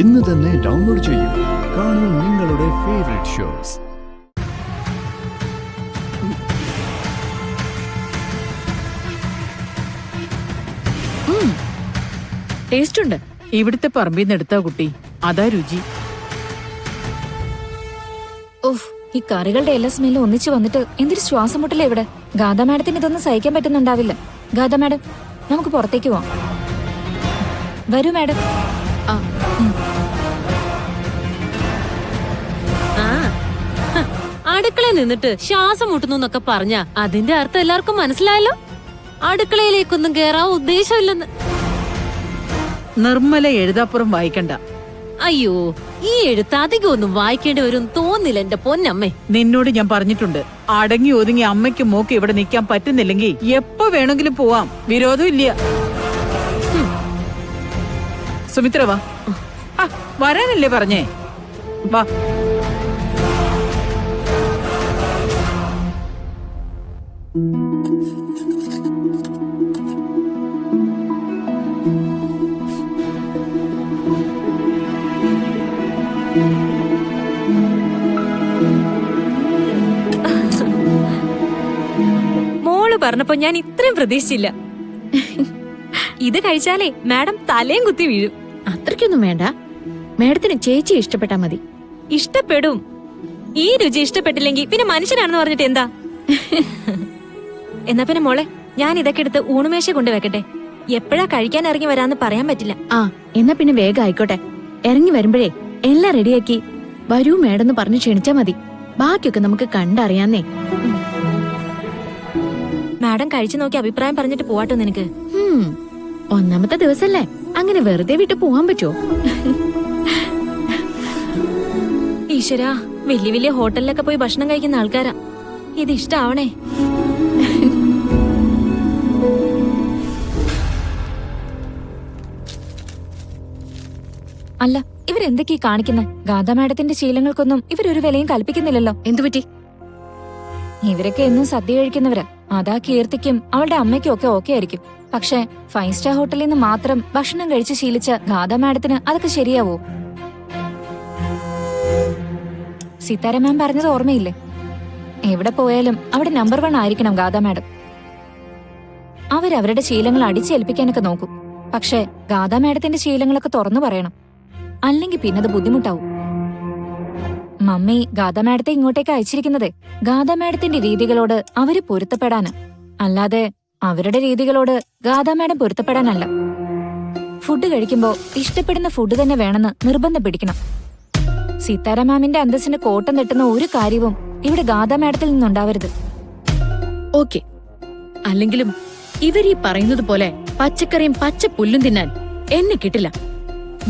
ഇന്ന് തന്നെ ഡൗൺലോഡ് ചെയ്യൂ. കാണൂ നിങ്ങളുടെ ഫേവറേറ്റ് ഷോസ്. ടേസ്റ്റ് ഉണ്ട്. ഇവിടുത്തെ പറമ്പിന്ന് എടുത്താ കുട്ടി, അതാ രുചി. ഓഹ്, ഈ കറികളുടെ എല്ലാ സ്മെല്ലും ഒന്നിച്ചു വന്നിട്ട് എന്തൊരു ശ്വാസം മുട്ടലേ ഇവിടെ. ഗാഥ മാഡത്തിന് ഇതൊന്നും സഹിക്കാൻ പറ്റുന്നുണ്ടാവില്ല. ഗാഥ മാഡം, നമുക്ക് പുറത്തേക്ക് പോവാം. വരൂ മാഡം. അടുക്കളയിൽ നിന്നിട്ട് ശ്വാസം മുട്ടുന്നൊക്കെ പറഞ്ഞ അതിന്റെ അർത്ഥം എല്ലാവർക്കും മനസ്സിലായല്ലോ. അടുക്കളയിലേക്കൊന്നും കേറാൻ ഉദ്ദേശമില്ലെന്ന്. നിർമ്മല എഴുതാപ്പുറം വായിക്കണ്ട. അയ്യോ, ഈ എഴുത്ത് അധികം ഒന്നും വായിക്കേണ്ടി വരും തോന്നില്ല എന്റെ പൊന്നമ്മേ. നിന്നോട് ഞാൻ പറഞ്ഞിട്ടുണ്ട്, അടങ്ങി ഒതുങ്ങി അമ്മയ്ക്കും മോക്ക് ഇവിടെ നിൽക്കാൻ പറ്റുന്നില്ലെങ്കിൽ എപ്പോ വേണമെങ്കിലും പോവാം, വിരോധം ഇല്ല. സുമിത്ര വാ. വരാനല്ലേ പറഞ്ഞേ, വാ. മോള് പറഞ്ഞപ്പോ ഞാൻ ഇത്രയും പ്രതീക്ഷിച്ചില്ല. ഇത് കഴിച്ചാലേ മാഡം തലയും കുത്തി വീഴും. അത്രയ്ക്കൊന്നും വേണ്ട. മാഡത്തിന് ചേച്ചി ഇഷ്ടപ്പെട്ടാ മതി. ഇഷ്ടപ്പെടും. ഈ രുചി ഇഷ്ടപ്പെട്ടില്ലെങ്കിൽ പിന്നെ മനുഷ്യനാണെന്ന് പറഞ്ഞിട്ട് എന്താ. എന്നാ പിന്നെ മോളെ, ഞാൻ ഇതൊക്കെ എടുത്ത് ഊണുമേശ കൊണ്ടുവെക്കട്ടെ. എപ്പോഴാ കഴിക്കാൻ ഇറങ്ങി വരാന്ന് പറയാൻ പറ്റില്ല. എന്നാ പിന്നെ വേഗം ആയിക്കോട്ടെ. ഇറങ്ങി വരുമ്പോഴേ എല്ലാം റെഡിയാക്കി വരൂ മേഡെന്ന് പറഞ്ഞു ക്ഷണിച്ചാ മതി. ബാക്കിയൊക്കെ നമുക്ക് കണ്ടറിയാന്നേ. മാഡം കഴിച്ചു നോക്കി അഭിപ്രായം പറഞ്ഞിട്ട് പോവാട്ടോ നിനക്ക്. ഒന്നാമത്തെ ദിവസല്ലേ, അങ്ങനെ വെറുതെ വിട്ട് പോവാൻ പറ്റുമോ? ഈശ്വരാ, വലിയ വലിയ ഹോട്ടലിലൊക്കെ പോയി ഭക്ഷണം കഴിക്കുന്ന ആൾക്കാരാ. ഇത് ഇഷ്ടാവണേ. അല്ല, ഇവരെന്തൊക്കെയാ കാണിക്കുന്നത്? ഗാഥ മാഡത്തിന്റെ ശീലങ്ങൾക്കൊന്നും ഇവരൊരു വിലയും കൽപ്പിക്കുന്നില്ലല്ലോ. എന്തുപറ്റി? ഇവരൊക്കെ എന്നും സദ്യ കഴിക്കുന്നവരാ. അതാ കീർത്തിക്കും അവളുടെ അമ്മയ്ക്കും ഒക്കെ ഓക്കെ ആയിരിക്കും. പക്ഷെ 5 സ്റ്റാർ ഹോട്ടലിൽ നിന്ന് മാത്രം ഭക്ഷണം കഴിച്ച് ശീലിച്ച ഗാഥ മാഡത്തിന് അതൊക്കെ ശരിയാവോ? സീതാര മാം പറഞ്ഞത് ഓർമ്മയില്ലേ? എവിടെ പോയാലും അവിടെ നമ്പർ 1 ആയിരിക്കണം ഗാഥ മാഡം. അവരവരുടെ ശീലങ്ങൾ അടിച്ചേൽപ്പിക്കാനൊക്കെ നോക്കും. പക്ഷെ ഗാഥ മാഡത്തിന്റെ ശീലങ്ങളൊക്കെ തുറന്നു പറയണം, അല്ലെങ്കിൽ പിന്നത് ബുദ്ധിമുട്ടാവും. മമ്മി ഗാഥ മാഡത്തെ ഇങ്ങോട്ടേക്ക് അയച്ചിരിക്കുന്നത് ഗാഥ മാഡത്തിന്റെ രീതികളോട് അവര് പൊരുത്തപ്പെടാന്, അല്ലാതെ അവരുടെ രീതികളോട് ഗാഥ മാഡം പൊരുത്തപ്പെടാനല്ല. ഫുഡ് കഴിക്കുമ്പോ ഇഷ്ടപ്പെടുന്ന ഫുഡ് തന്നെ വേണമെന്ന് നിർബന്ധം പിടിക്കണം. സീതാര മാമിന്റെ അന്തസ്സിന് കോട്ടം തട്ടുന്ന ഒരു കാര്യവും ഇവിടെ ഗാഥ മാഡത്തിൽ നിന്നുണ്ടാവരുത്. ഓക്കെ, അല്ലെങ്കിലും ഇവരീ പറയുന്നത് പോലെ പച്ചക്കറിയും പച്ച പുല്ലും തിന്നാൻ എന്നെ കിട്ടില്ല.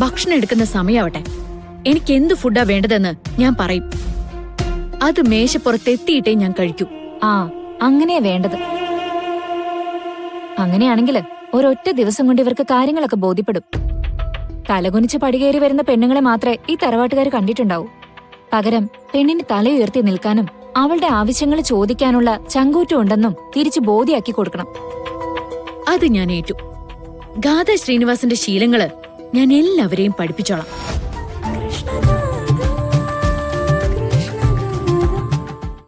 ഭക്ഷണം എടുക്കുന്ന സമയാവട്ടെ, എനിക്ക് എന്ത് ഫുഡാ വേണ്ടതെന്ന് ഞാൻ പറയും. അത് മേശപ്പുറത്തെത്തിയിട്ടേ ഞാൻ കഴിക്കൂ. അങ്ങനെയാ വേണ്ടത്. അങ്ങനെയാണെങ്കിൽ ഒരൊറ്റ ദിവസം കൊണ്ട് ഇവർക്ക് കാര്യങ്ങളൊക്കെ ബോധ്യപ്പെടും. തലകുനിച്ച് പടികേറി വരുന്ന പെണ്ണുങ്ങളെ മാത്രമേ ഈ തറവാട്ടുകാർ കണ്ടിട്ടുണ്ടാവൂ. പകരം പെണ്ണിന് തല ഉയർത്തി നിൽക്കാനും അവളുടെ ആവശ്യങ്ങൾ ചോദിക്കാനുള്ള ചങ്കൂറ്റം ഉണ്ടെന്നും തിരിച്ചു ബോധ്യാക്കി കൊടുക്കണം. അത് ഞാൻ ഏറ്റു. ഗാഥ ശ്രീനിവാസന്റെ ശീലങ്ങള് ഞാൻ എല്ലാവരെയും പഠിപ്പിച്ചോളാം.